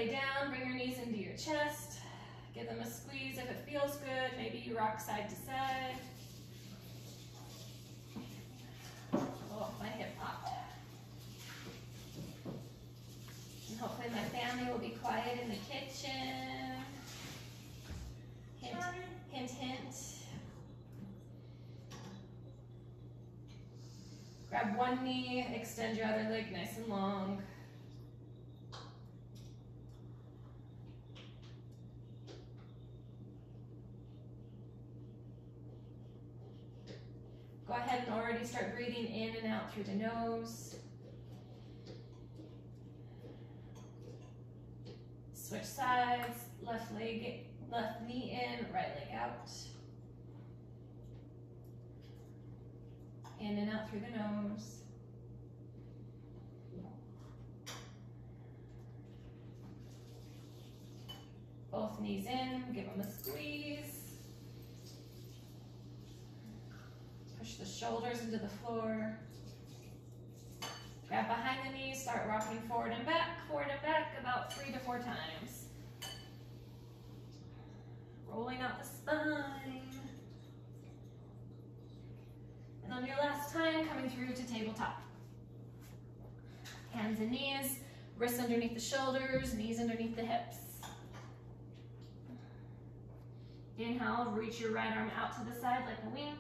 lay down, bring your knees into your chest. Give them a squeeze if it feels good. Maybe you rock side to side. Oh, my hip popped. And hopefully my family will be quiet in the kitchen. Hint, hint, hint. Grab one knee, extend your other leg nice and long. Go ahead and already start breathing in and out through the nose. Switch sides, left knee in, right leg out. In and out through the nose. Both knees in, give them a squeeze. Push the shoulders into the floor. Grab behind the knees, start rocking forward and back about 3 to 4 times. Rolling out the spine. And on your last time, coming through to tabletop. Hands and knees, wrists underneath the shoulders, knees underneath the hips. Inhale, reach your right arm out to the side like a wing.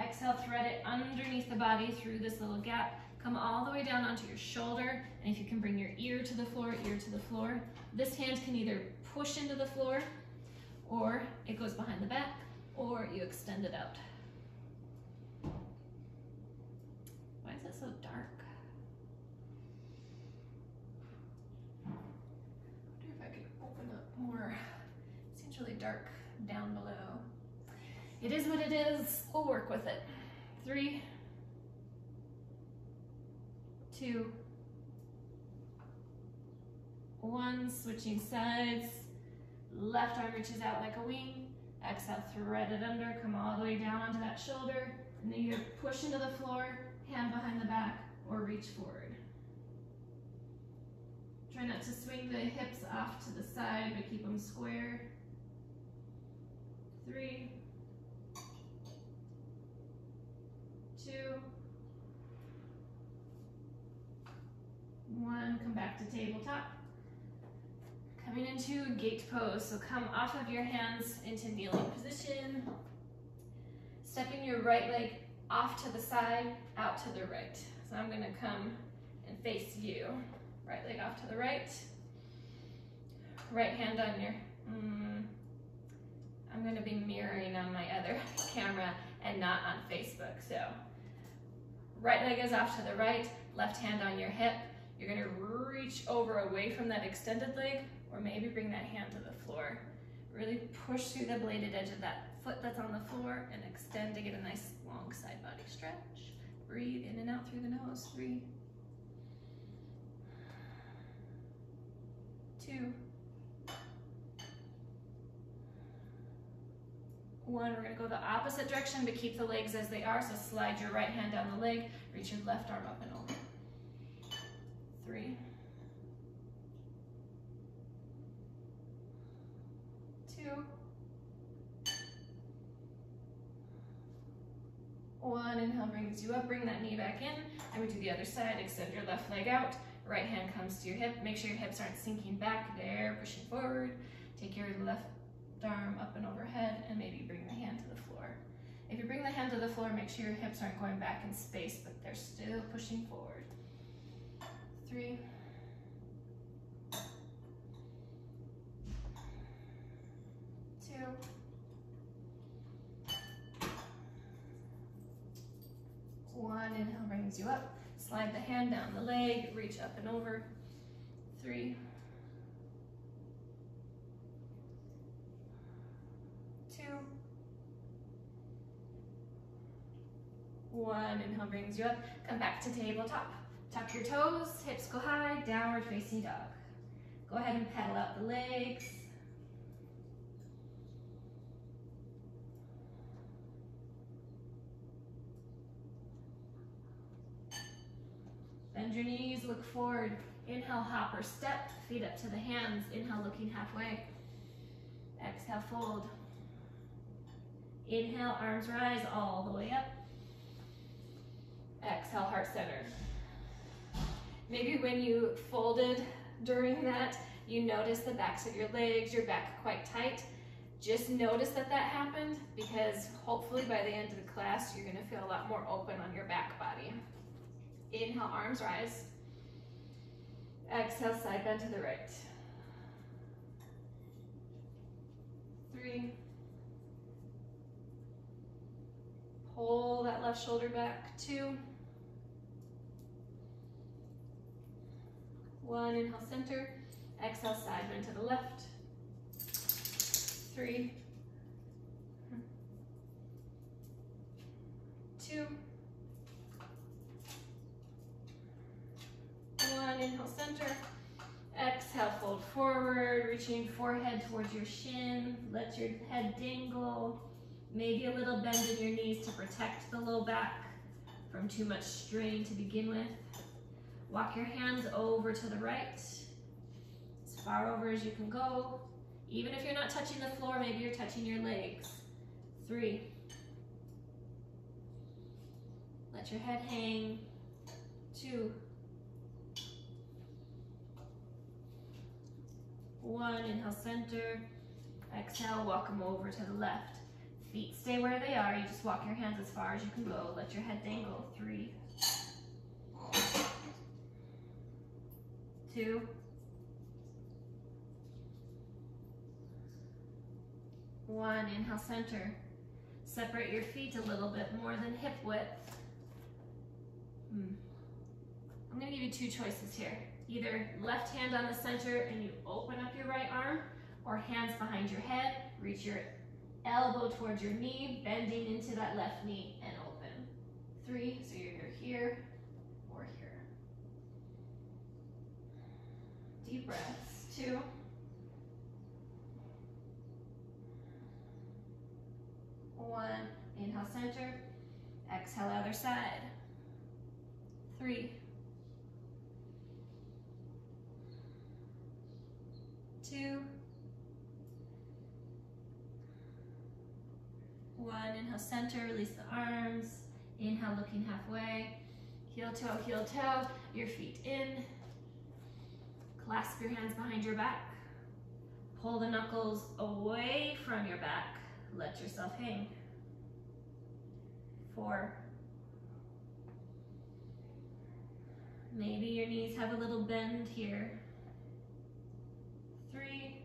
Exhale, thread it underneath the body through this little gap. Come all the way down onto your shoulder, and if you can bring your ear to the floor, ear to the floor. This hand can either push into the floor, or it goes behind the back, or you extend it out. Why is it so dark? I wonder if I could open up more. It seems really dark down below. It is what it is. We'll work with it. 3, 2, 1. Switching sides. Left arm reaches out like a wing. Exhale, thread it under. Come all the way down onto that shoulder. And then you push into the floor, hand behind the back, or reach forward. Try not to swing the hips off to the side, but keep them square. 3, 2, 1, come back to tabletop. Coming into gate pose, so come off of your hands into kneeling position. Stepping your right leg off to the side, out to the right. So I'm gonna come and face you. Right leg off to the right. Right hand on your, I'm gonna be mirroring on my other camera and not on Facebook, so. Right leg is off to the right, left hand on your hip. You're gonna reach over away from that extended leg, or maybe bring that hand to the floor. Really push through the bladed edge of that foot that's on the floor and extend to get a nice long side body stretch. Breathe in and out through the nose. 3, 2, 1. We're gonna go the opposite direction, but keep the legs as they are. So slide your right hand down the leg, reach your left arm up and over. 3, 2, 1. Inhale brings you up, bring that knee back in, and we do the other side. Extend your left leg out, right hand comes to your hip. Make sure your hips aren't sinking back there, pushing forward. Take your left arm up and overhead, and maybe bring the hand to the floor. If you bring the hand to the floor, make sure your hips aren't going back in space, but they're still pushing forward. 3, 2, 1. Inhale brings you up. Slide the hand down the leg, reach up and over. 3, 2, 1. Inhale brings you up. Come back to tabletop. Tuck your toes, hips go high, downward facing dog. Go ahead and pedal out the legs. Bend your knees, look forward. Inhale, hop or step, feet up to the hands. Inhale, looking halfway. Exhale, fold. Inhale, arms rise all the way up. Exhale, heart center. Maybe when you folded during that, you notice the backs of your legs, your back quite tight. Just notice that that happened, because hopefully by the end of the class, you're gonna feel a lot more open on your back body. Inhale, arms rise. Exhale, side bend to the right. 3. Pull that left shoulder back. 2. 1, inhale, center. Exhale, side bend to the left. 3. 2. 1, inhale, center. Exhale, fold forward, reaching forehead towards your shin. Let your head dangle. Maybe a little bend in your knees to protect the low back from too much strain to begin with. Walk your hands over to the right, as far over as you can go. Even if you're not touching the floor, maybe you're touching your legs. 3. Let your head hang. 2. 1, inhale, center. Exhale, walk them over to the left. Feet stay where they are. You just walk your hands as far as you can go. Let your head dangle. 3. 2. 1, inhale, center. Separate your feet a little bit more than hip width. I'm gonna give you 2 choices here. Either left hand on the center and you open up your right arm, or hands behind your head, reach your elbow towards your knee, bending into that left knee and open. 3, so you're either here or here. Deep breaths. 2. 1, inhale, center. Exhale, other side. 3. 2. 1, inhale, center, release the arms. Inhale, looking halfway. Heel toe, your feet in. Clasp your hands behind your back. Pull the knuckles away from your back. Let yourself hang. 4. Maybe your knees have a little bend here. 3.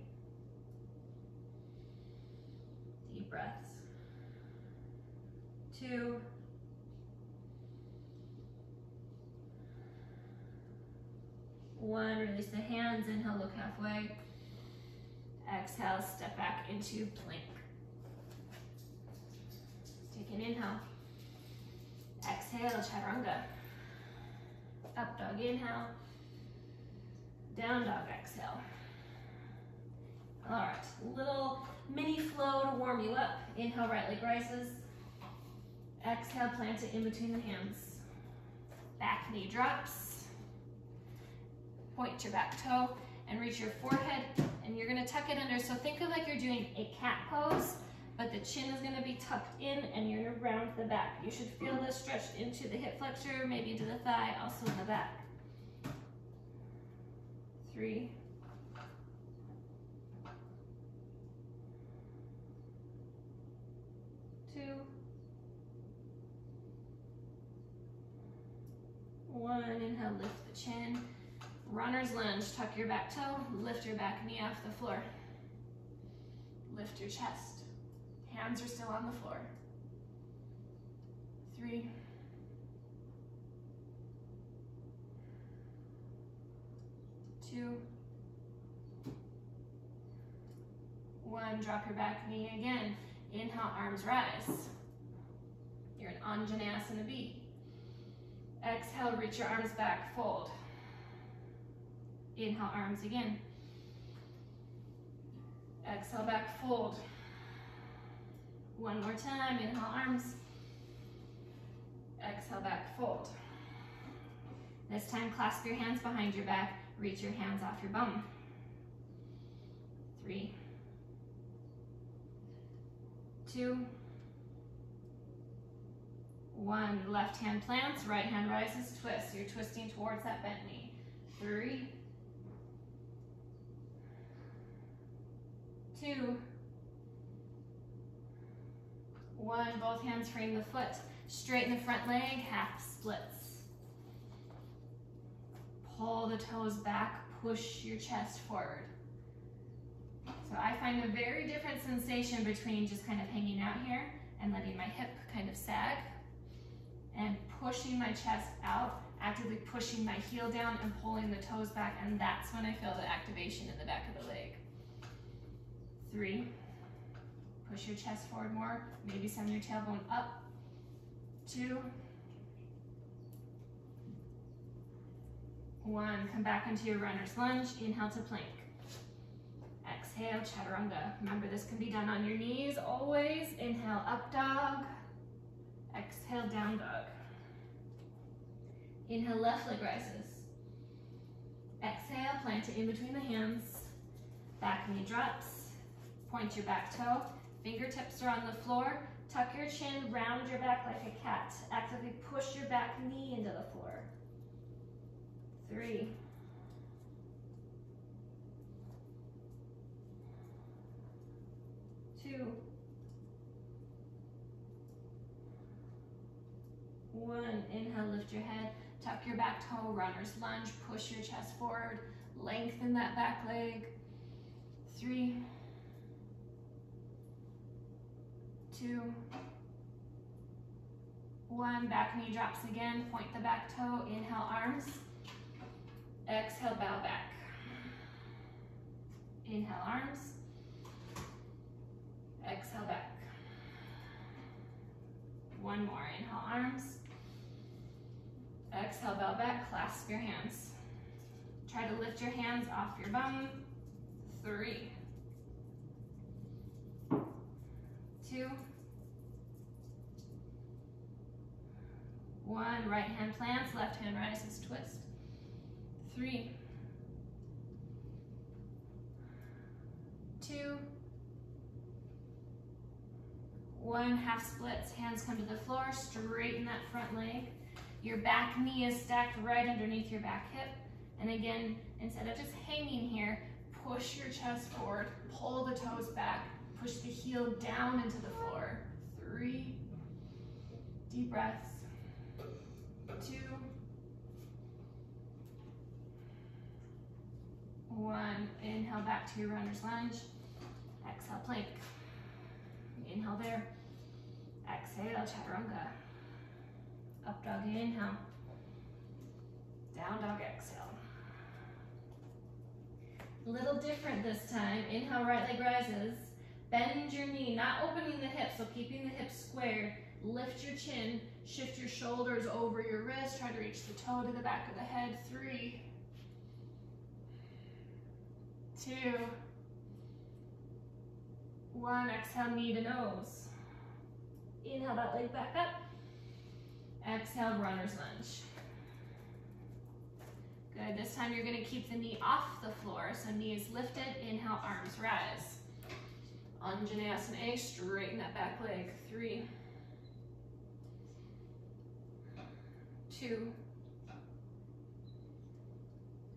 Deep breaths. 2. 1, release the hands. Inhale, look halfway. Exhale, step back into plank. Take an inhale. Exhale, chaturanga. Up dog, inhale. Down dog, exhale. All right, little mini flow to warm you up. Inhale, right leg rises. Exhale, plant it in between the hands. Back knee drops. Point your back toe and reach your forehead, and you're gonna tuck it under. So think of like you're doing a cat pose, but the chin is gonna be tucked in and you're gonna round the back. You should feel this stretch into the hip flexor, maybe into the thigh, also in the back. 3. 2. 1, inhale, lift the chin. Runner's lunge, tuck your back toe, lift your back knee off the floor. Lift your chest. Hands are still on the floor. 3. 2. 1, drop your back knee again. Inhale, arms rise. You're in Anjaneyasana B. Exhale, reach your arms back, fold. Inhale, arms again. Exhale, back, fold. One more time, inhale, arms. Exhale, back, fold. This time, clasp your hands behind your back. reach your hands off your bum. 3, 2, 1. Left hand plants, right hand rises, twist. You're twisting towards that bent knee. 3, 2, 1. Both hands frame the foot. Straighten the front leg, half splits. Pull the toes back, push your chest forward. So I find a very different sensation between just kind of hanging out here and letting my hip kind of sag and pushing my chest out, actively pushing my heel down and pulling the toes back, and that's when I feel the activation in the back of the leg. 3, push your chest forward more, maybe send your tailbone up. 2, 1, come back into your runner's lunge, inhale to plank. Exhale, chaturanga. Remember, this can be done on your knees always. Inhale, up dog. Exhale, down dog. Inhale, left leg rises. Exhale, plant it in between the hands. Back knee drops. Point your back toe. Fingertips are on the floor. Tuck your chin, round your back like a cat. Actively push your back knee into the floor. 3, 2, 1. Inhale, lift your head, tuck your back toe, runner's lunge, push your chest forward, lengthen that back leg. 3, 2, 1. Back knee drops again, point the back toe, inhale, arms. Exhale, bow back. Inhale, arms. Exhale, back. 1 more, inhale, arms. Exhale, bow back, clasp your hands. Try to lift your hands off your bum. 3, 2, 1. Right hand plants, left hand rises, twist. 3, 2, 1. Half splits, hands come to the floor, straighten that front leg. Your back knee is stacked right underneath your back hip. And again, instead of just hanging here, push your chest forward, pull the toes back, push the heel down into the floor. 3, deep breaths. 2, 1. Inhale back to your runner's lunge. Exhale, plank. Inhale there. Exhale, chaturanga. Up dog, inhale. Down dog, exhale. A little different this time. Inhale, right leg rises. Bend your knee, not opening the hips, so keeping the hips squared. Lift your chin, shift your shoulders over your wrist. Try to reach the toe to the back of the head. 3, 2, 1. Exhale, knee to nose. Inhale that leg back up. Exhale, runner's lunge. Good, this time you're gonna keep the knee off the floor, so knee is lifted. Inhale, arms rise. Anjaneyasana, straighten that back leg. 3, 2,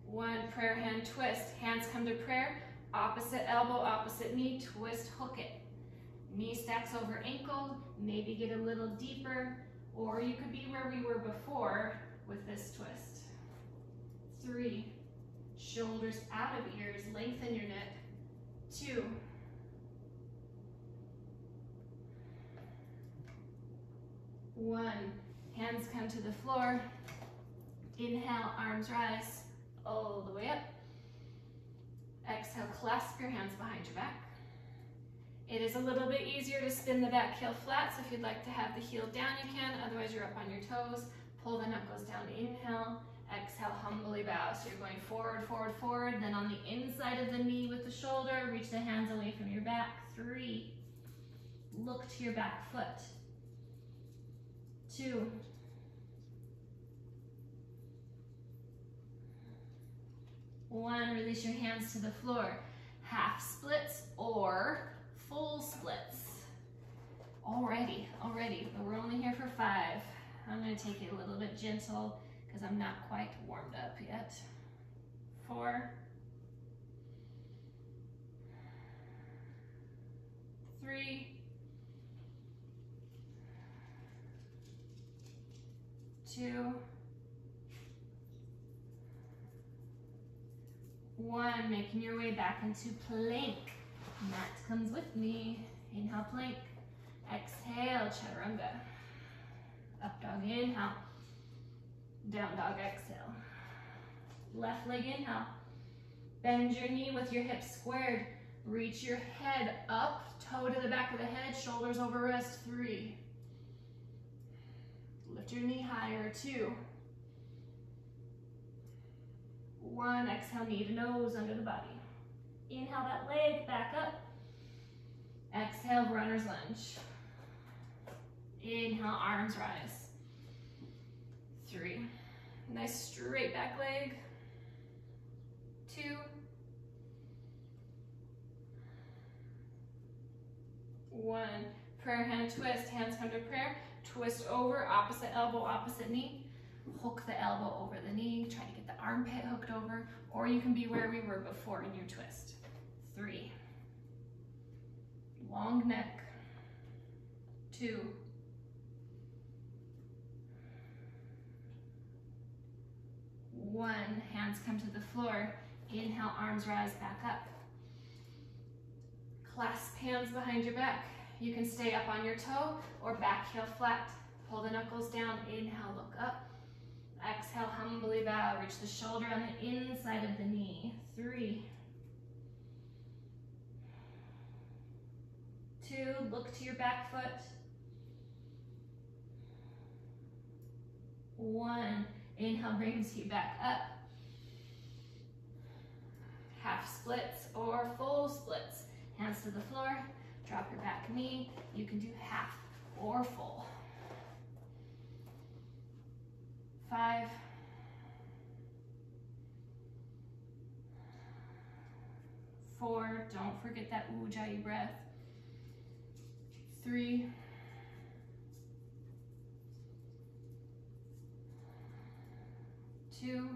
1. Prayer hand twist. Hands come to prayer. Opposite elbow, opposite knee, twist, hook it. Knee stacks over ankle, maybe get a little deeper, or you could be where we were before with this twist. 3, shoulders out of ears, lengthen your neck. 2, 1. Hands come to the floor. Inhale, arms rise all the way up. Exhale, clasp your hands behind your back. It is a little bit easier to spin the back heel flat, so if you'd like to have the heel down, you can. Otherwise, you're up on your toes. Pull the knuckles down. Inhale. Exhale, humbly bow. So you're going forward, forward, forward. Then on the inside of the knee with the shoulder, reach the hands away from your back. 3, look to your back foot. 2, 1. 1, release your hands to the floor. Half splits or full splits. Alrighty, but we're only here for 5. I'm gonna take it a little bit gentle because I'm not quite warmed up yet. 4, 3, 2, 1. Making your way back into plank. Mat comes with me. Inhale, plank. Exhale, chaturanga. Up dog, inhale. Down dog, exhale. Left leg, inhale. Bend your knee with your hips squared. Reach your head up, toe to the back of the head, shoulders over wrist. 3. Lift your knee higher. 2. 1. Exhale, knee to nose under the body. Inhale that leg back up. Exhale, runner's lunge. Inhale, arms rise. 3. Nice straight back leg. 2. 1. Prayer hand twist. Hands come to prayer. Twist over, opposite elbow, opposite knee. Hook the elbow over the knee. Try to get the armpit hooked over. Or you can be where we were before in your twist. 3. Long neck. 2. 1. Hands come to the floor. Inhale, arms rise back up. Clasp hands behind your back. You can stay up on your toe or back heel flat. Pull the knuckles down. Inhale, look up. Exhale, humbly bow. Reach the shoulder on the inside of the knee. 3. 2. Look to your back foot. 1. Inhale brings you back up. Half splits or full splits. Hands to the floor. Drop your back knee. You can do half or full. 5. 4. Don't forget that ujjayi breath. 3. 2.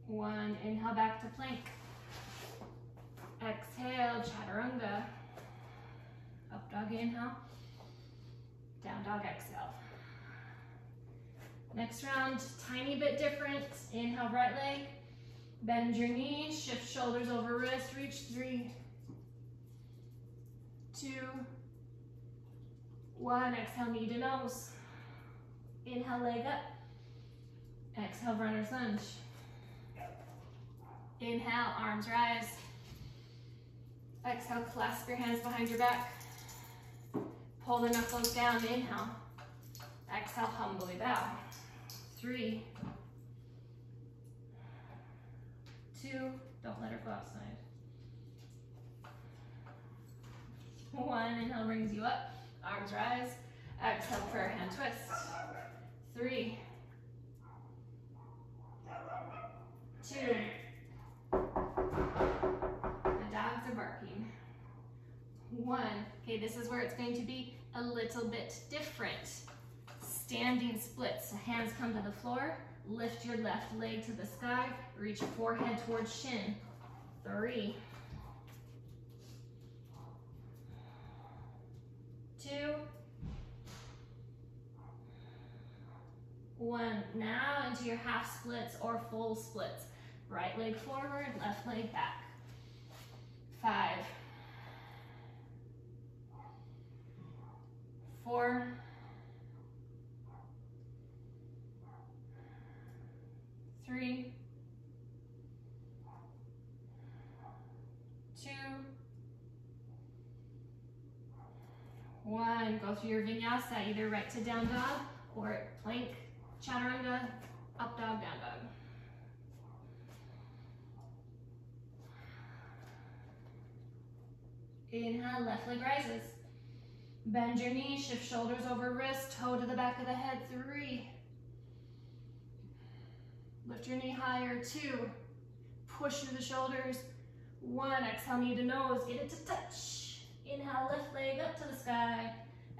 1. Inhale back to plank. Exhale, chaturanga. Up dog, inhale. Down dog, exhale. Next round, tiny bit different. Inhale, right leg. Bend your knee, shift shoulders over wrist, reach. 3, 2, 1. Exhale, knee to nose. Inhale, leg up. Exhale, runner's lunge. Inhale, arms rise. Exhale, clasp your hands behind your back. Pull the knuckles down, inhale. Exhale, humbly bow. 3, 2, don't let her go outside. 1, inhale brings you up. Arms rise. Exhale, prayer hand twist. 3, 2, the dogs are barking. 1, okay, this is where it's going to be a little bit different. Standing splits, so hands come to the floor, lift your left leg to the sky, reach forehead towards shin. 3, 2, 1. Now into your half splits or full splits. Right leg forward, left leg back. 5, 4, 3, 2, 1. Go through your vinyasa, either right to down dog or plank, chaturanga, up dog, down dog. Inhale, left leg rises. Bend your knee, shift shoulders over wrist, toe to the back of the head. 3, Lift your knee higher. 2, push through the shoulders. 1, exhale, knee to nose, get it to touch. Inhale, left leg up to the sky.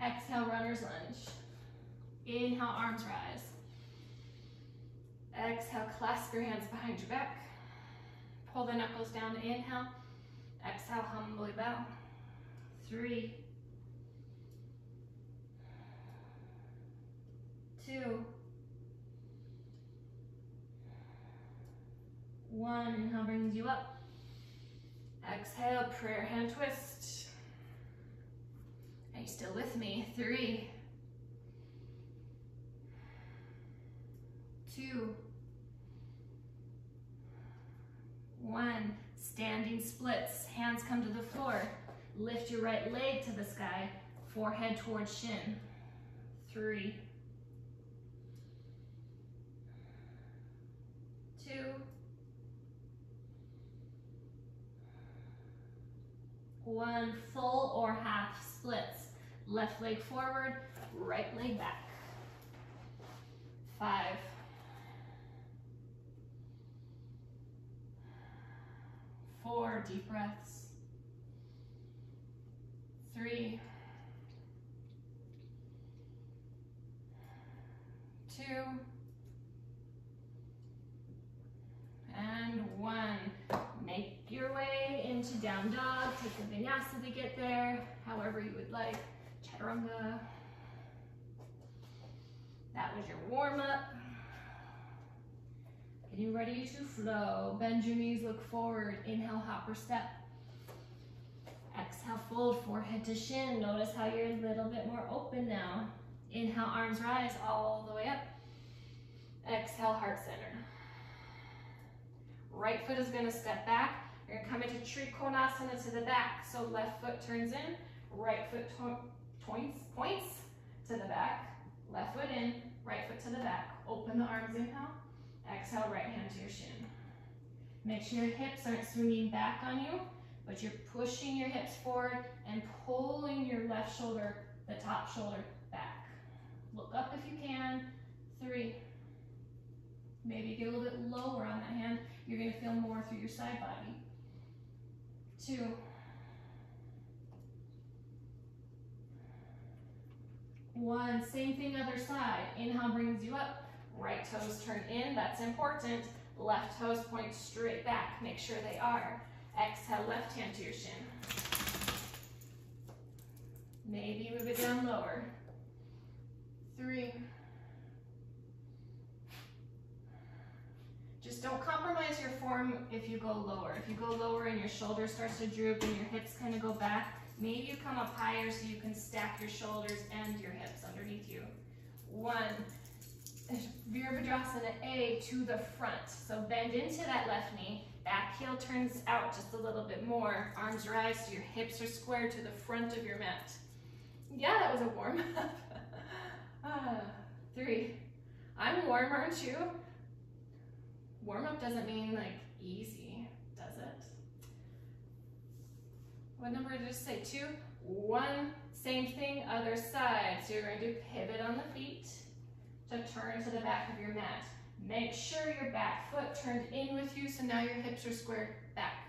Exhale, runner's lunge. Inhale, arms rise. Exhale, clasp your hands behind your back. Pull the knuckles down, inhale. Exhale, humbly bow. 3, 2, 1, inhale brings you up. Exhale, prayer hand twist. Are you still with me? 3, 2, 1. Standing splits, hands come to the floor. Lift your right leg to the sky, forehead towards shin. 3, 2, 1. Full or half splits. Left leg forward, right leg back. 5, 4, deep breaths. 3, 2, and 1. Make your way into down dog. Take a vinyasa to get there, however you would like. Chaturanga. That was your warm up. Getting ready to flow. Bend your knees, look forward. Inhale, hopper step. Exhale, fold, forehead to shin. Notice how you're a little bit more open now. Inhale, arms rise all the way up. Exhale, heart center. Right foot is gonna step back. You're gonna come into Trikonasana to the back. So left foot turns in, right foot points to the back. Left foot in, right foot to the back. Open the arms, inhale. Exhale, right hand to your shin. Make sure your hips aren't swinging back on you, but you're pushing your hips forward and pulling your left shoulder, the top shoulder, back. Look up if you can. 3. Maybe get a little bit lower on that hand. You're gonna feel more through your side body. 2. 1. Same thing other side. Inhale brings you up. Right toes turn in, that's important. Left toes point straight back. Make sure they are. Exhale, left hand to your shin. Maybe move it down lower. 3. Just don't compromise your form if you go lower. If you go lower and your shoulder starts to droop and your hips kind of go back, maybe you come up higher so you can stack your shoulders and your hips underneath you. 1. Virabhadrasana A to the front. So bend into that left knee. Back heel turns out just a little bit more. Arms rise so your hips are squared to the front of your mat. Yeah, that was a warm up. 3. I'm warm, aren't you? Warm up doesn't mean like easy, does it? What number did I just say? 2? 1. Same thing, other side. So you're going to pivot on the feet to turn to the back of your mat. Make sure your back foot turned in with you, so now your hips are squared back.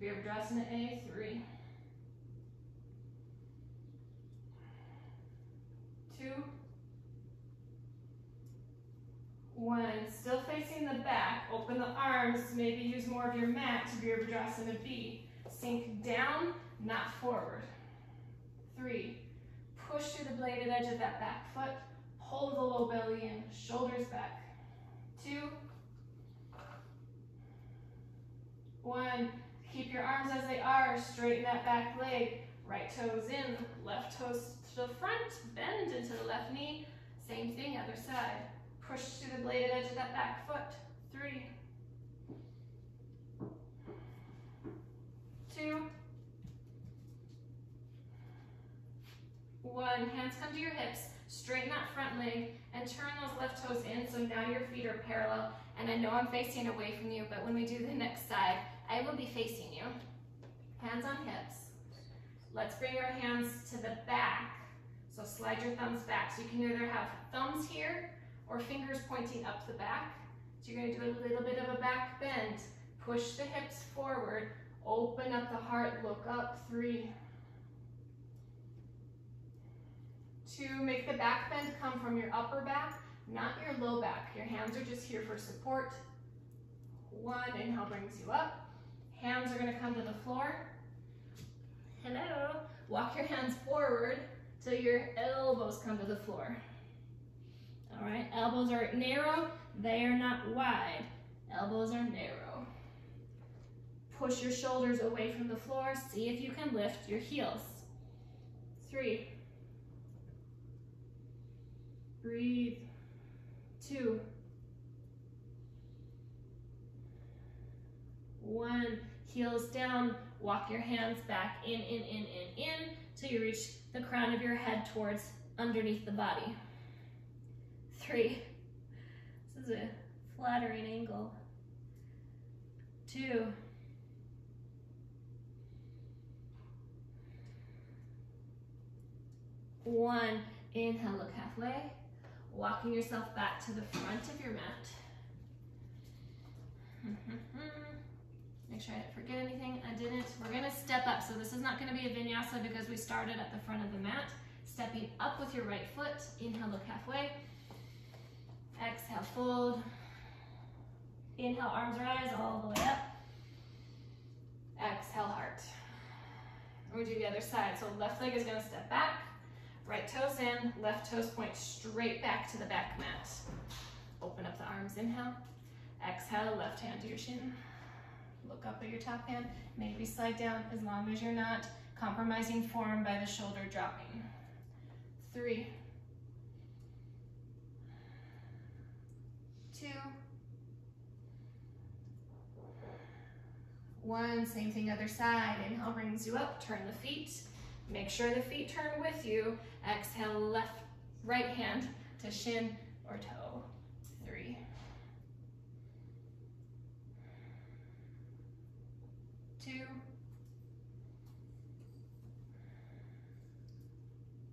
Virabhadrasana A, 3. 2. 1. Still facing the back. Open the arms. Maybe use more of your mat to Virabhadrasana B. Sink down, not forward. 3. Push through the bladed edge of that back foot. Hold the low belly in, shoulders back. 2. 1. Keep your arms as they are. Straighten that back leg. Right toes in, left toes to the front. Bend into the left knee. Same thing, other side. Push through the bladed edge of that back foot. 3. 2. 1. Hands come to your hips. Straighten that front leg and turn those left toes in so now your feet are parallel. And I know I'm facing away from you, but when we do the next side, I will be facing you. Hands on hips. Let's bring our hands to the back. So slide your thumbs back. So you can either have thumbs here or fingers pointing up the back. So you're gonna do a little bit of a back bend. Push the hips forward, open up the heart, look up, 3. 2, make the back bend come from your upper back, not your low back. Your hands are just here for support. 1, inhale brings you up. Hands are gonna come to the floor. Hello. Walk your hands forward till your elbows come to the floor. All right, elbows are narrow, they are not wide. Elbows are narrow. Push your shoulders away from the floor. See if you can lift your heels. 3. Breathe. 2. 1. Heels down. Walk your hands back in, till you reach the crown of your head towards underneath the body. 3. This is a flattering angle. 2. 1. Inhale, look halfway. Walking yourself back to the front of your mat. Make sure I didn't forget anything. I didn't. We're going to step up. So this is not going to be a vinyasa because we started at the front of the mat. Stepping up with your right foot. Inhale, look halfway. Exhale, fold. Inhale, arms rise all the way up. Exhale, heart. And we do the other side. So left leg is going to step back. Right toes in, left toes point straight back to the back mat. Open up the arms, inhale. Exhale, left hand to your shin. Look up at your top hand. Maybe slide down as long as you're not compromising form by the shoulder dropping. 3. 2. 1, same thing other side. Inhale brings you up, turn the feet. Make sure the feet turn with you. Exhale, right hand to shin or toe. 3. 2.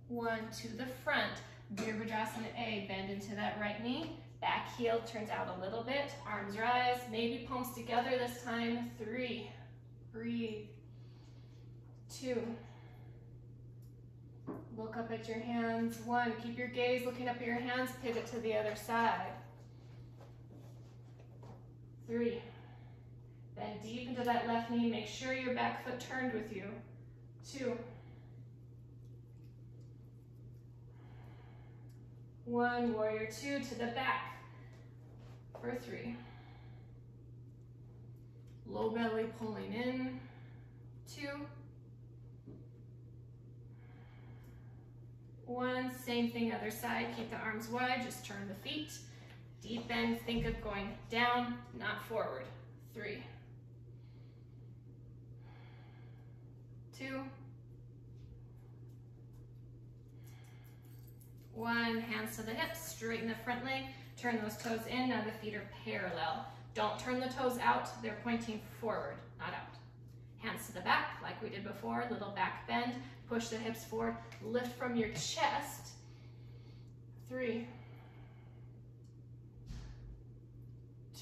1, to the front. Virabhadrasana A, bend into that right knee. Back heel turns out a little bit. Arms rise, maybe palms together this time. 3. Breathe. 2. Look up at your hands. 1, keep your gaze looking up at your hands, pivot to the other side. 3, bend deep into that left knee, make sure your back foot turned with you. 2, 1, warrior 2 to the back for 3. Low belly pulling in. 2, 1, same thing other side, keep the arms wide, just turn the feet. Deep bend, think of going down, not forward. 3, 2, 1, hands to the hips, straighten the front leg, turn those toes in, now the feet are parallel. Don't turn the toes out, they're pointing forward, not out. Hands to the back, like we did before, little back bend, push the hips forward, lift from your chest. 3,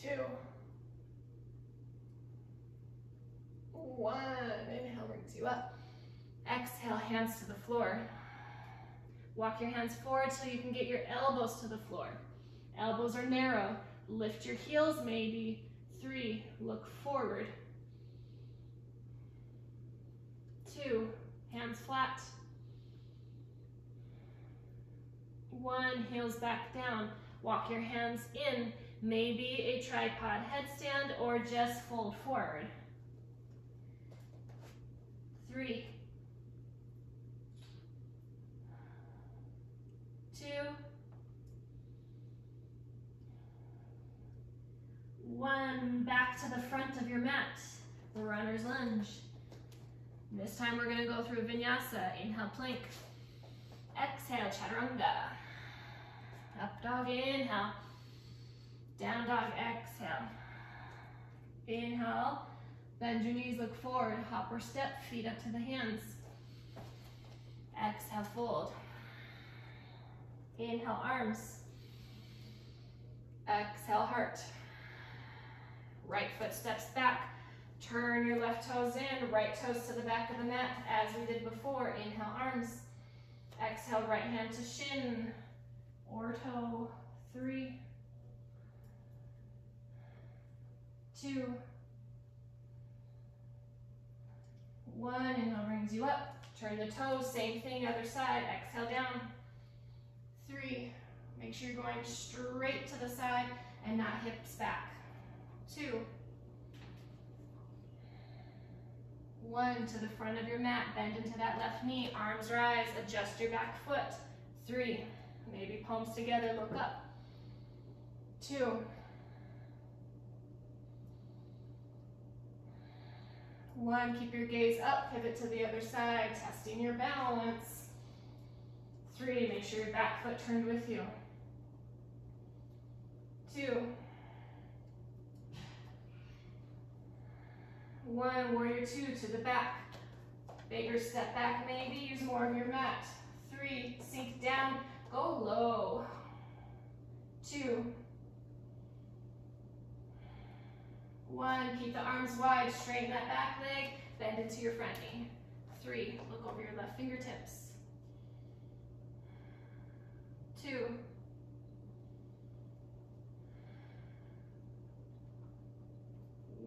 2, 1, inhale brings you up. Exhale, hands to the floor. Walk your hands forward so you can get your elbows to the floor. Elbows are narrow. Lift your heels maybe. 3, look forward. 2, hands flat. 1, heels back down. Walk your hands in. Maybe a tripod headstand or just fold forward. 3, 2, 1, back to the front of your mat, the runner's lunge. This time we're gonna go through vinyasa. Inhale, plank. Exhale, chaturanga. Up dog, inhale. Down dog, exhale. Inhale, bend your knees, look forward, hop or step, feet up to the hands. Exhale, fold. Inhale, arms. Exhale, heart. Right foot steps back. Turn your left toes in, right toes to the back of the mat as we did before. Inhale, arms. Exhale, right hand to shin or toe. 3, 2, 1. Inhale brings you up. Turn the toes, same thing, other side. Exhale down. 3. Make sure you're going straight to the side and not hips back. 2. 1, to the front of your mat, bend into that left knee, arms rise, adjust your back foot. 3, maybe palms together, look up. 2, 1, keep your gaze up, pivot to the other side, testing your balance. 3, make sure your back foot turned with you. 2, 1, warrior 2 to the back. Bigger step back, maybe use more of your mat. 3, sink down, go low. 2, 1, keep the arms wide, straighten that back leg, bend into your front knee. 3, look over your left fingertips. 2,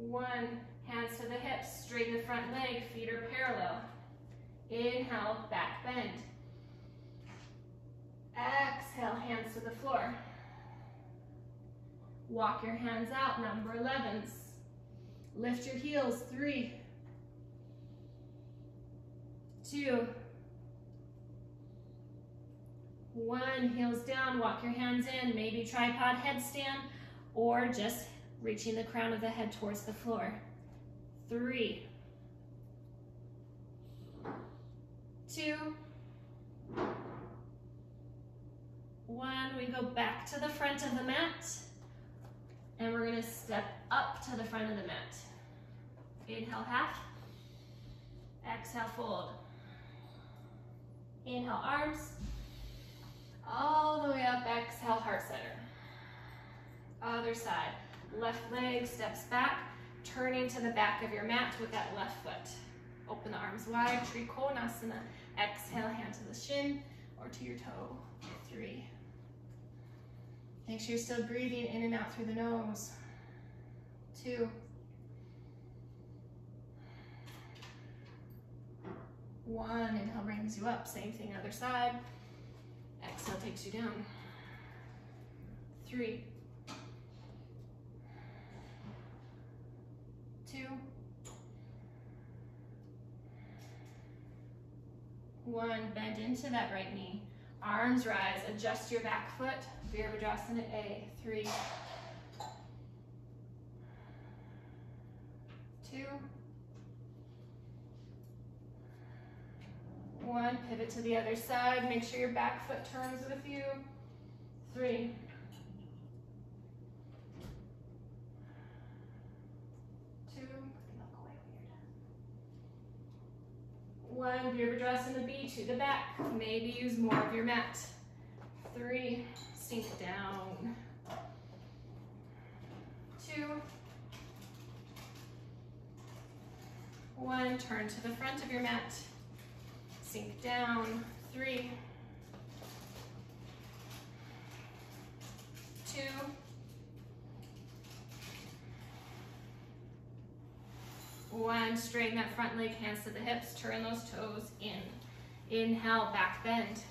1, hands to the hips, straighten the front leg, feet are parallel. Inhale, back bend. Exhale, hands to the floor. Walk your hands out, number 11s. Lift your heels, 3, 2, 1, heels down, walk your hands in, maybe tripod headstand, or just reaching the crown of the head towards the floor. 3, 2, 1, we go back to the front of the mat, and we're gonna step up to the front of the mat. Inhale, half. Exhale, fold. Inhale, arms. All the way up, exhale, heart center. Other side. Left leg steps back, turning to the back of your mat with that left foot. Open the arms wide, Trikonasana. Exhale, hand to the shin or to your toe. 3. Make sure you're still breathing in and out through the nose. 2. 1, inhale brings you up, same thing other side. Exhale takes you down. 3, 2, 1, bend into that right knee. Arms rise, adjust your back foot. Virabhadrasana A. 3, 2, 1, pivot to the other side. Make sure your back foot turns with you. 3, 2, 1, Virabhadrasana B to the back. Maybe use more of your mat. 3, sink down. 2, 1, turn to the front of your mat. Sink down. 3, 2, 1, straighten that front leg, hands to the hips, turn those toes in. Inhale, back bend.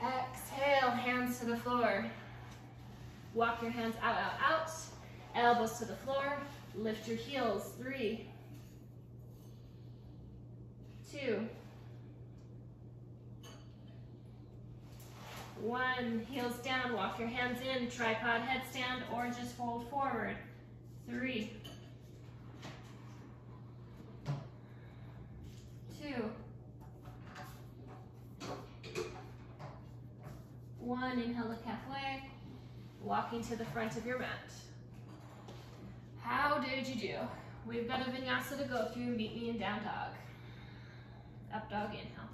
Exhale, hands to the floor. Walk your hands out, out, out. Elbows to the floor. Lift your heels. 3, 2, 1, heels down, walk your hands in, tripod headstand, or just fold forward. 3, 2, 1, inhale, look halfway, walking to the front of your mat. How did you do? We've got a vinyasa to go through. Meet me in down dog. Up dog, inhale.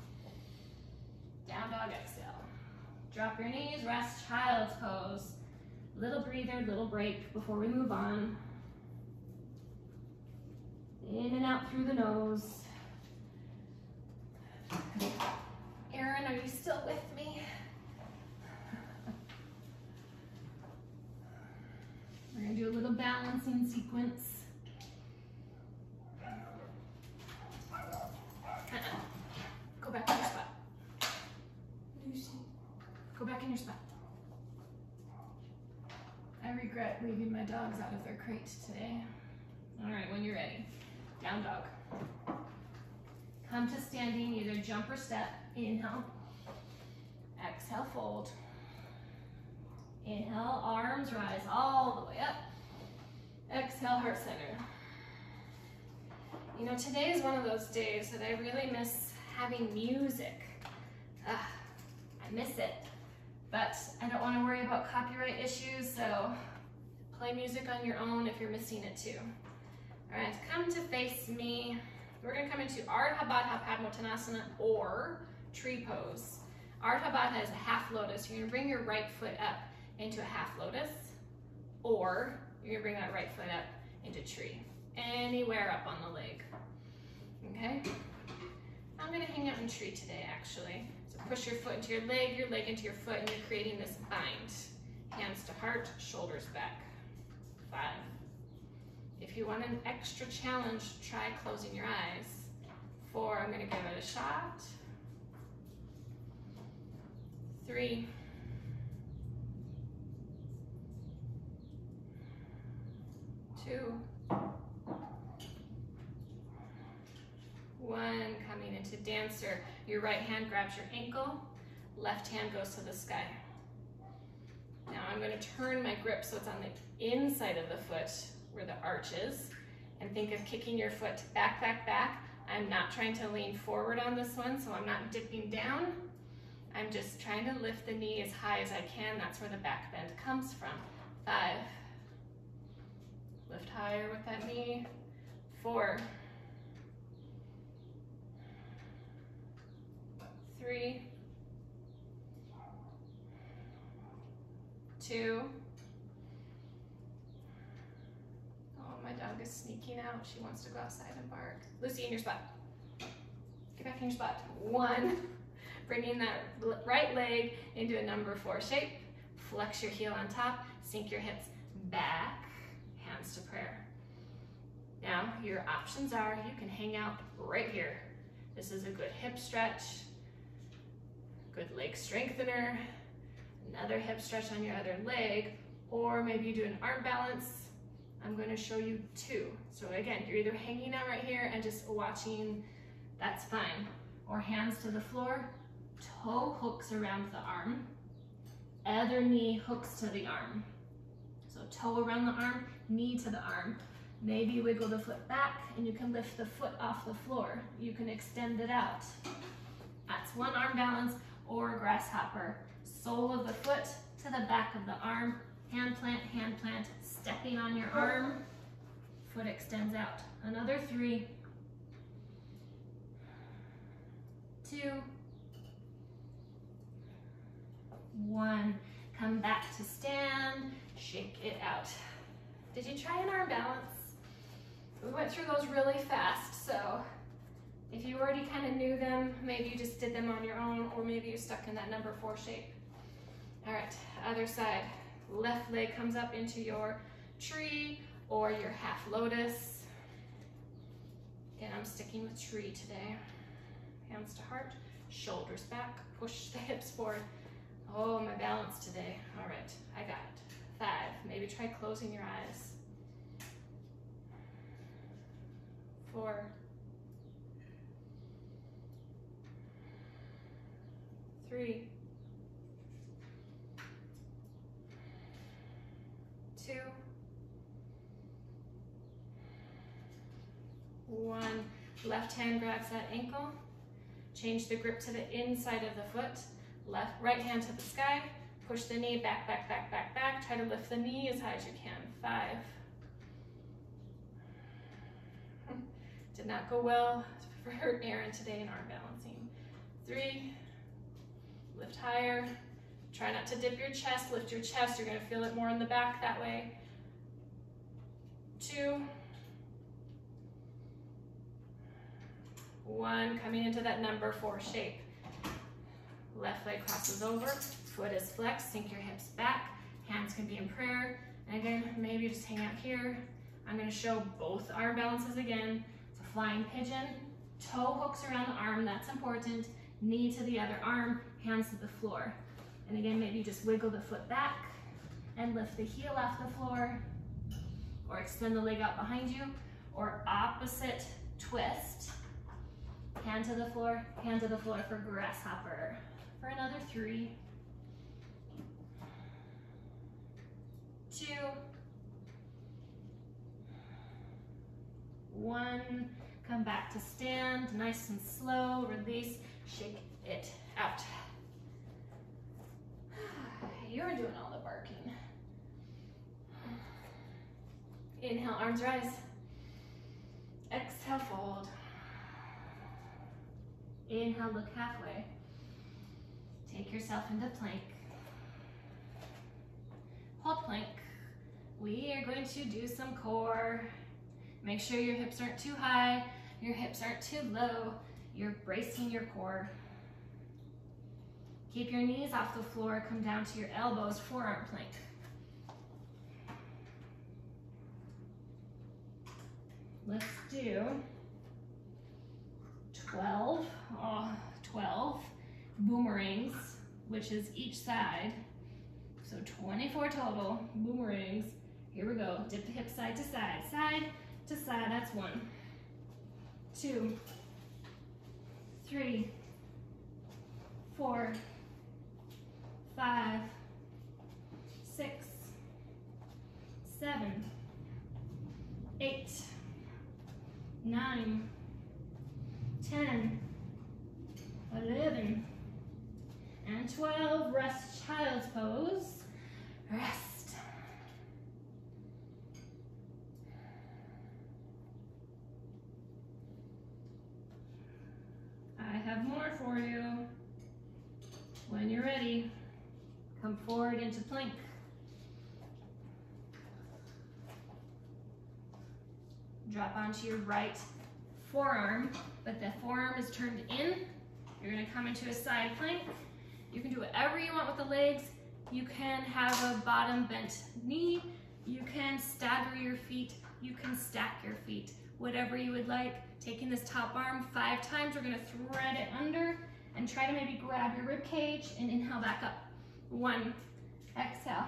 Down dog, exhale. Drop your knees, rest, child's pose. Little breather, little break before we move on. In and out through the nose. Erin, are you still with me? We're gonna do a little balancing sequence. Go back in your spot. Lucy, go back in your spot. I regret leaving my dogs out of their crate today. All right, when you're ready, down dog. Come to standing, either jump or step. Inhale. Exhale, fold. Inhale, arms rise all the way up. Exhale, heart center. You know, today is one of those days that I really miss having music. I miss it. But I don't want to worry about copyright issues, so play music on your own if you're missing it too. All right, come to face me. We're going to come into Ardha Baddha Padmottanasana or tree pose. Ardha Baddha is a half lotus. You're going to bring your right foot up into a half lotus, or you're going to bring that right foot up into tree. Anywhere up on the leg. Okay? I'm going to hang out in tree today, actually. So push your foot into your leg into your foot, and you're creating this bind. Hands to heart, shoulders back. 5. If you want an extra challenge, try closing your eyes. 4, I'm going to give it a shot. 3. 2. 1, coming into dancer. Your right hand grabs your ankle, left hand goes to the sky. Now I'm going to turn my grip so it's on the inside of the foot where the arch is, and think of kicking your foot back, back, back. I'm not trying to lean forward on this one, so I'm not dipping down. I'm just trying to lift the knee as high as I can. That's where the back bend comes from. 5. Lift higher with that knee. 4. 3. 2. Oh, my dog is sneaking out. She wants to go outside and bark. Lucy, in your spot. Get back in your spot. 1. Bringing that right leg into a number 4 shape. Flex your heel on top. Sink your hips back. Hands to prayer. Now, your options are you can hang out right here. This is a good hip stretch. Good leg strengthener. Another hip stretch on your other leg. Or maybe you do an arm balance. I'm going to show you 2. So again, you're either hanging out right here and just watching, that's fine. Or hands to the floor, toe hooks around the arm, other knee hooks to the arm. So toe around the arm, knee to the arm. Maybe wiggle the foot back and you can lift the foot off the floor. You can extend it out. That's one arm balance or grasshopper. Sole of the foot to the back of the arm, hand plant, stepping on your arm, foot extends out. Another 3, 2, 1. Come back to stand, shake it out. Did you try an arm balance? We went through those really fast, so if you already kind of knew them, maybe you just did them on your own, or maybe you're stuck in that number 4 shape. All right, other side. Left leg comes up into your tree or your half lotus. Again, I'm sticking with tree today. Hands to heart, shoulders back, push the hips forward. Oh, my balance today. All right, I got it. 5, maybe try closing your eyes. 4, 3, 2, 1. Left hand grabs that ankle. Change the grip to the inside of the foot. Right hand to the sky. Push the knee back, back, back, back, back. Try to lift the knee as high as you can. 5. Did not go well for Erin today in arm balancing. 3. Lift higher. Try not to dip your chest, lift your chest. You're gonna feel it more in the back that way. 2, 1, coming into that number 4 shape. Left leg crosses over, foot is flexed, sink your hips back, hands can be in prayer. And again, maybe just hang out here. I'm gonna show both arm balances again. It's a flying pigeon, toe hooks around the arm, that's important. Knee to the other arm, hands to the floor. And again, maybe just wiggle the foot back and lift the heel off the floor, or extend the leg out behind you, or opposite twist. Hand to the floor for grasshopper. For another 3, 2, 1. Come back to stand, nice and slow, release, shake it out. You're doing all the barking. Inhale, arms rise. Exhale, fold. Inhale, look halfway. Take yourself into plank. Hold plank. We are going to do some core. Make sure your hips aren't too high, your hips aren't too low. You're bracing your core. Keep your knees off the floor, come down to your elbows, forearm plank. Let's do 12 boomerangs, which is each side. So 24 total boomerangs. Here we go. Dip the hips side to side, side to side. That's 1, 2, 3, 4, 5, 6, 7, 8, 9, 10, 11, and 12. Rest, child's pose. Rest. I have more for you. When you're ready, come forward into plank. Drop onto your right forearm, but the forearm is turned in. You're gonna come into a side plank. You can do whatever you want with the legs. You can have a bottom bent knee. You can stagger your feet. You can stack your feet. Whatever you would like. Taking this top arm 5 times, we're gonna thread it under and try to maybe grab your rib cage and inhale back up. 1, exhale.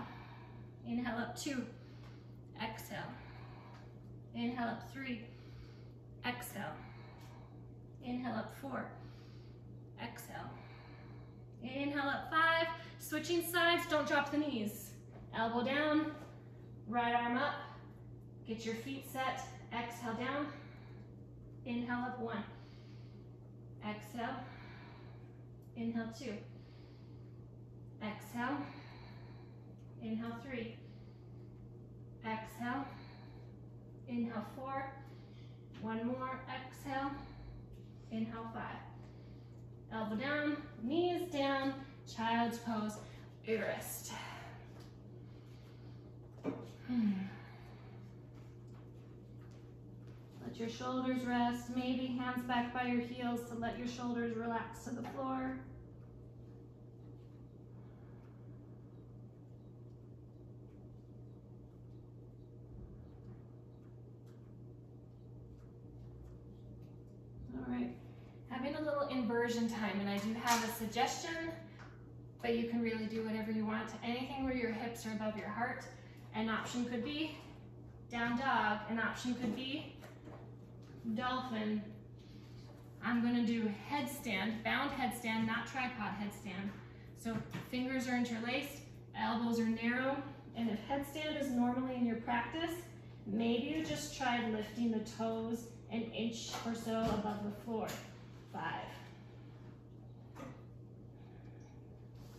Inhale up 2, exhale. Inhale up 3, exhale. Inhale up 4, exhale. Inhale up 5, switching sides, don't drop the knees. Elbow down, right arm up, get your feet set, exhale down. Inhale up 1, exhale. Inhale 2, exhale. Inhale 3, exhale. Inhale 4, 1 more, exhale. Inhale 5. Elbow down, knees down, child's pose, rest. Let your shoulders rest, maybe hands back by your heels to let your shoulders relax to the floor. All right, having a little inversion time, and I do have a suggestion, but you can really do whatever you want. Anything where your hips are above your heart. An option could be down dog, an option could be dolphin. I'm gonna do headstand, bound headstand, not tripod headstand. So fingers are interlaced, elbows are narrow, and if headstand is normally in your practice, maybe you just try lifting the toes an inch or so above the floor. 5,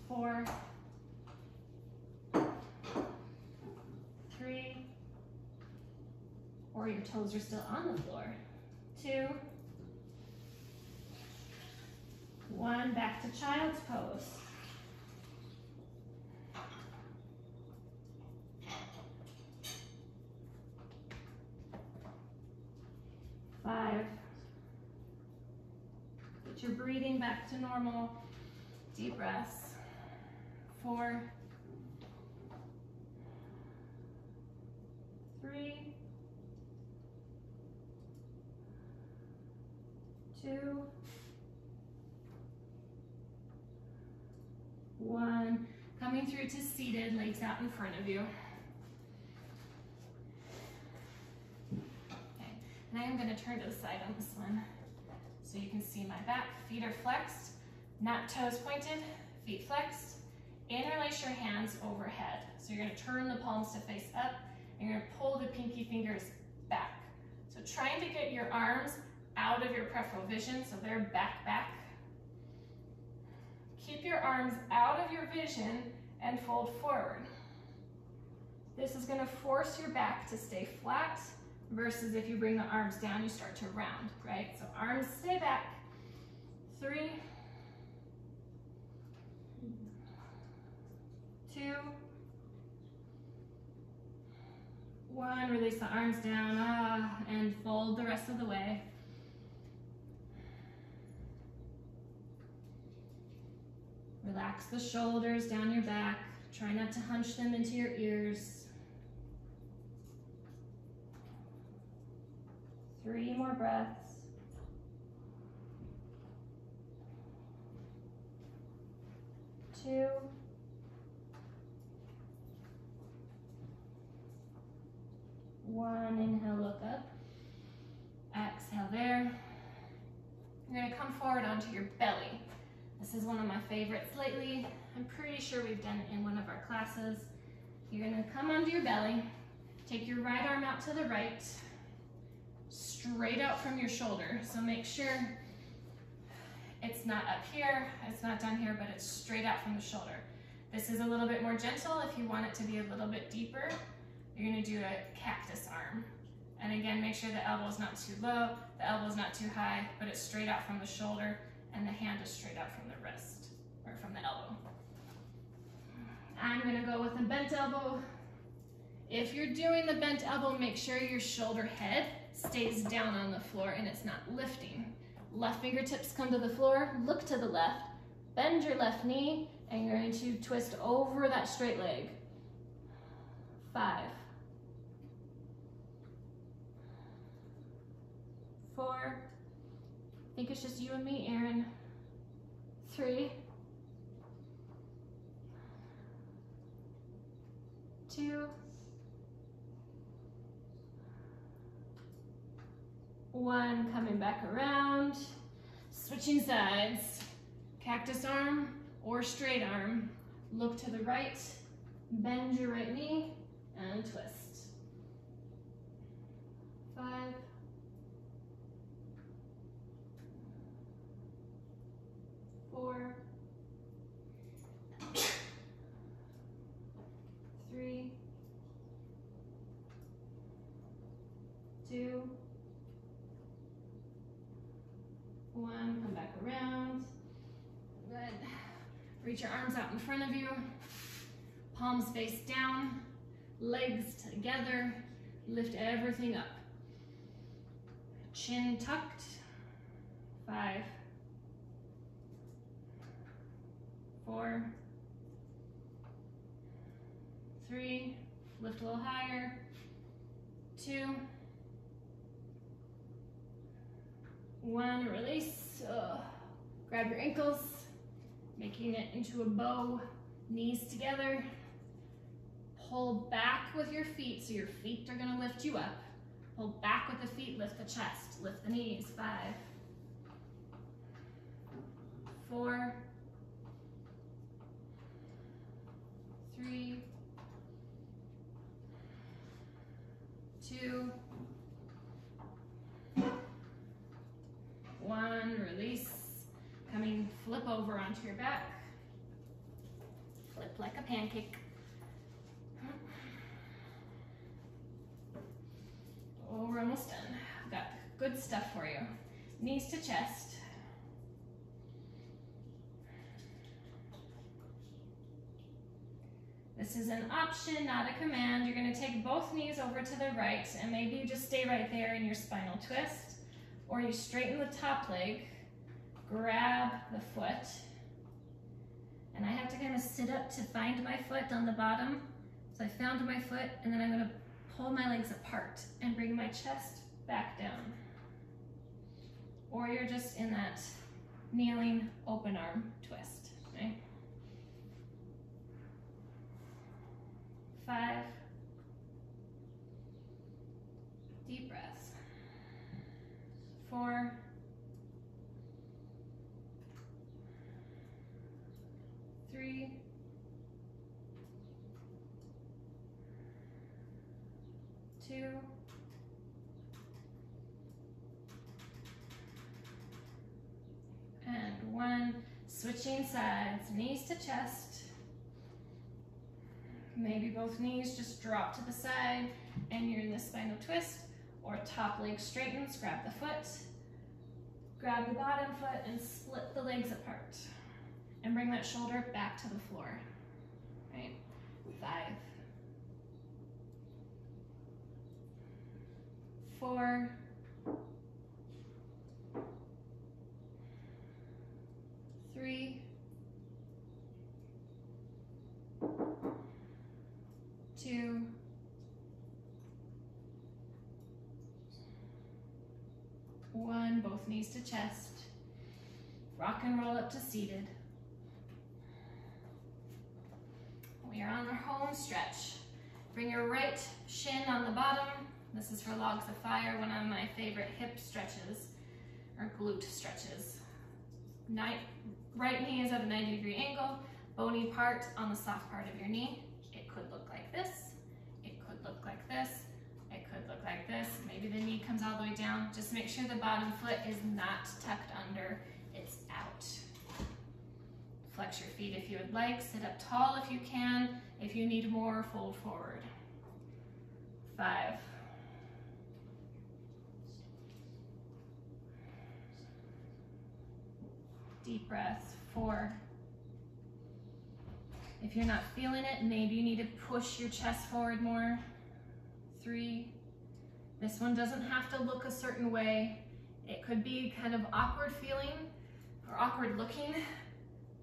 4, 3, or your toes are still on the floor. 2, 1, back to child's pose. breathing back to normal. Deep breaths. 4, 3, 2, 1. Coming through to seated, legs out in front of you. Okay, and I am going to turn to the side on this one so you can see my back. Feet are flexed, not toes pointed, feet flexed. Interlace your hands overhead. So you're going to turn the palms to face up, and you're going to pull the pinky fingers back. So trying to get your arms out of your peripheral vision, so they're back. Keep your arms out of your vision and fold forward. This is going to force your back to stay flat versus if you bring the arms down, you start to round, right? So arms stay back. 3, 2, 1. Release the arms down and fold the rest of the way. Relax the shoulders down your back. Try not to hunch them into your ears. 3 more breaths. 2. 1. Inhale, look up. Exhale there. You're going to come forward onto your belly. This is one of my favorites lately. I'm pretty sure we've done it in one of our classes. You're going to come onto your belly. Take your right arm out to the right. Straight out from your shoulder. So make sure it's not up here, it's not down here, but it's straight out from the shoulder. This is a little bit more gentle. If you want it to be a little bit deeper, you're going to do a cactus arm. And again, make sure the elbow's not too low, the elbow's not too high, but it's straight out from the shoulder, and the hand is straight out from the wrist, or from the elbow. I'm going to go with a bent elbow. If you're doing the bent elbow, make sure your shoulder head stays down on the floor and it's not lifting. Left fingertips come to the floor, look to the left, bend your left knee, and you're going to twist over that straight leg. 5, 4, I think it's just you and me, Aaron. 3, 2, 1, coming back around, switching sides, cactus arm or straight arm. Look to the right, bend your right knee, and twist. 5, 4, 3, 2, 1, come back around. Good. Reach your arms out in front of you. Palms face down, legs together. Lift everything up. Chin tucked. 5, 4, 3, lift a little higher. 2, 1, release. Grab your ankles, making it into a bow, knees together. Pull back with your feet, so your feet are going to lift you up. Pull back with the feet, lift the chest, lift the knees. 5, 4, 3, 2, 1, release. Coming, flip over onto your back. Flip like a pancake. Oh, we're almost done. I've got good stuff for you. Knees to chest. This is an option, not a command. You're going to take both knees over to the right, and maybe you just stay right there in your spinal twist, or you straighten the top leg, grab the foot, and I have to kind of sit up to find my foot on the bottom. So I found my foot, and then I'm going to pull my legs apart and bring my chest back down. Or you're just in that kneeling open arm twist, right? 5. Deep breaths. 4. 3. 2. And 1. Switching sides, knees to chest. Maybe both knees just drop to the side and you're in the spinal twist, or top leg straightens, grab the foot, grab the bottom foot and split the legs apart. And bring that shoulder back to the floor, right? 5. 4. 3. 2. 1. Both knees to chest. Rock and roll up to seated. We are on our home stretch. Bring your right shin on the bottom. This is for logs of fire, one of my favorite hip stretches, or glute stretches. Right knee is at a 90-degree angle, bony part on the soft part of your knee. It could look like this, it could look like this, it could look like this. Maybe the knee comes all the way down. Just make sure the bottom foot is not tucked under, it's out. Flex your feet if you would like, sit up tall if you can. If you need more, fold forward. 5. 'Deep breaths. 4. If you're not feeling it, maybe you need to push your chest forward more. 3. This one doesn't have to look a certain way. It could be kind of awkward feeling or awkward looking,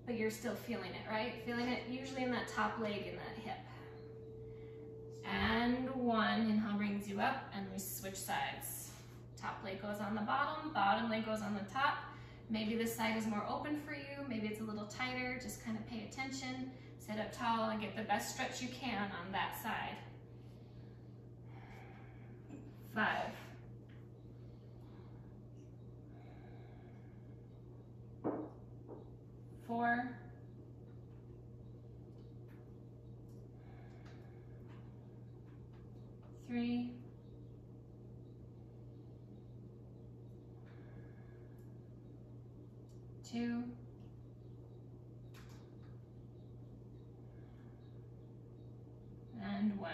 but you're still feeling it, right? Feeling it usually in that top leg and that hip. And 1, inhale brings you up, and we switch sides. Top leg goes on the bottom leg goes on the top. Maybe this side is more open for you, maybe it's a little tighter, just kind of pay attention. Sit up tall and get the best stretch you can on that side. 5. 4. 3. 2. 1.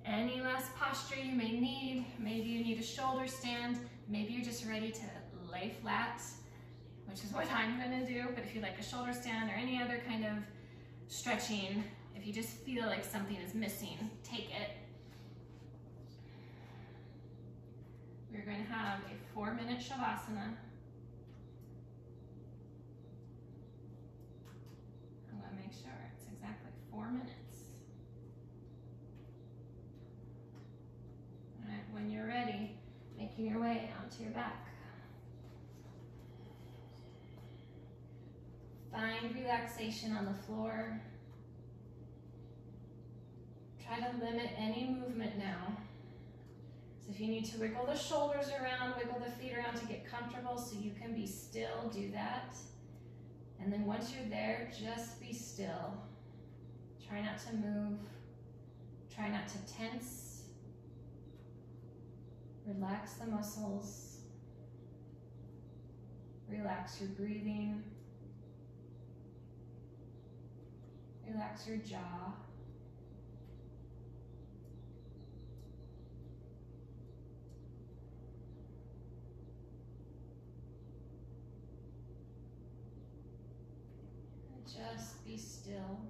Any last posture you may need. Maybe you need a shoulder stand. Maybe you're just ready to lay flat, which is what I'm gonna do. But if you like a shoulder stand or any other kind of stretching, if you just feel like something is missing, take it. We're going to have a 4-minute Shavasana. I'm going to make sure it's exactly 4 minutes. All right, when you're ready, making your way onto your back. Find relaxation on the floor. Try to limit any movement now. So if you need to wiggle the shoulders around, wiggle the feet around to get comfortable so you can be still, do that. And then once you're there, just be still. Try not to move. Try not to tense. Relax the muscles. Relax your breathing. Relax your jaw. Just be still.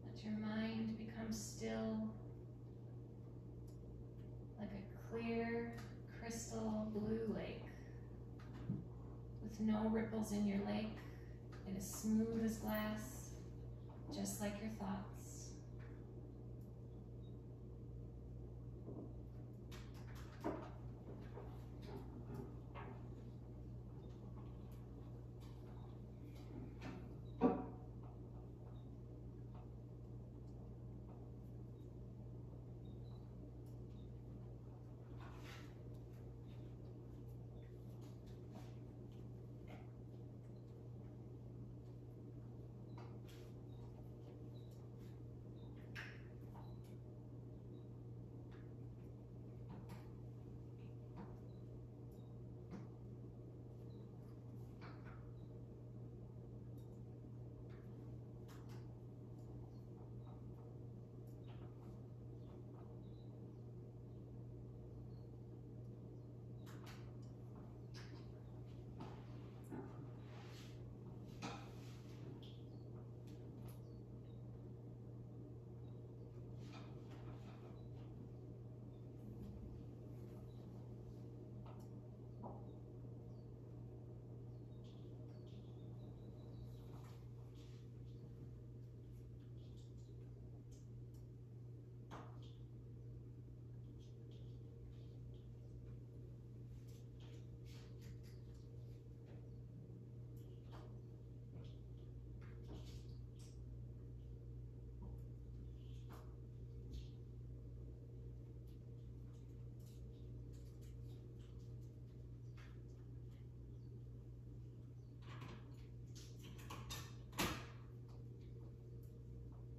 Let your mind become still, like a clear, crystal blue lake with no ripples in your lake. It is smooth as glass, just like your thoughts.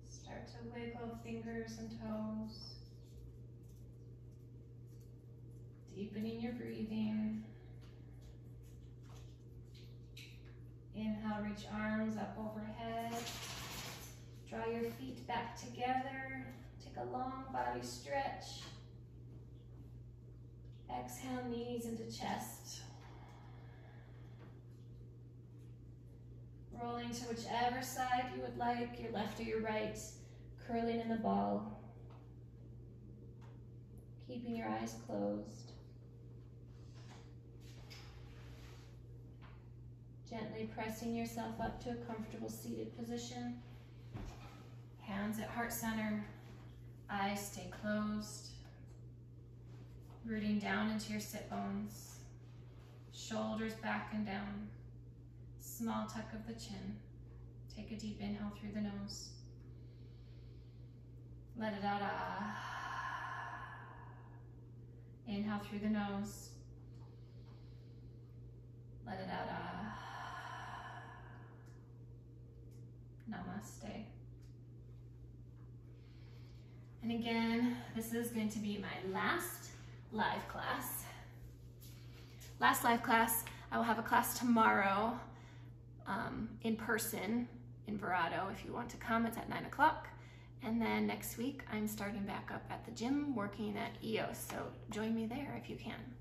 Start to wiggle fingers and toes. Deepening your breathing. Inhale, reach arms up overhead. Draw your feet back together. Take a long body stretch. Exhale, knees into chest. Rolling to whichever side you would like, your left or your right, curling in the ball. Keeping your eyes closed. Gently pressing yourself up to a comfortable seated position. Hands at heart center. Eyes stay closed. Rooting down into your sit bones. Shoulders back and down. Small tuck of the chin. Take a deep inhale through the nose. Let it out. Inhale through the nose. Let it out. Namaste. And again, this is going to be my last live class. Last live class. I will have a class tomorrow in person in Verado. If you want to come, it's at 9 o'clock. And then next week, I'm starting back up at the gym working at EOS. So join me there if you can.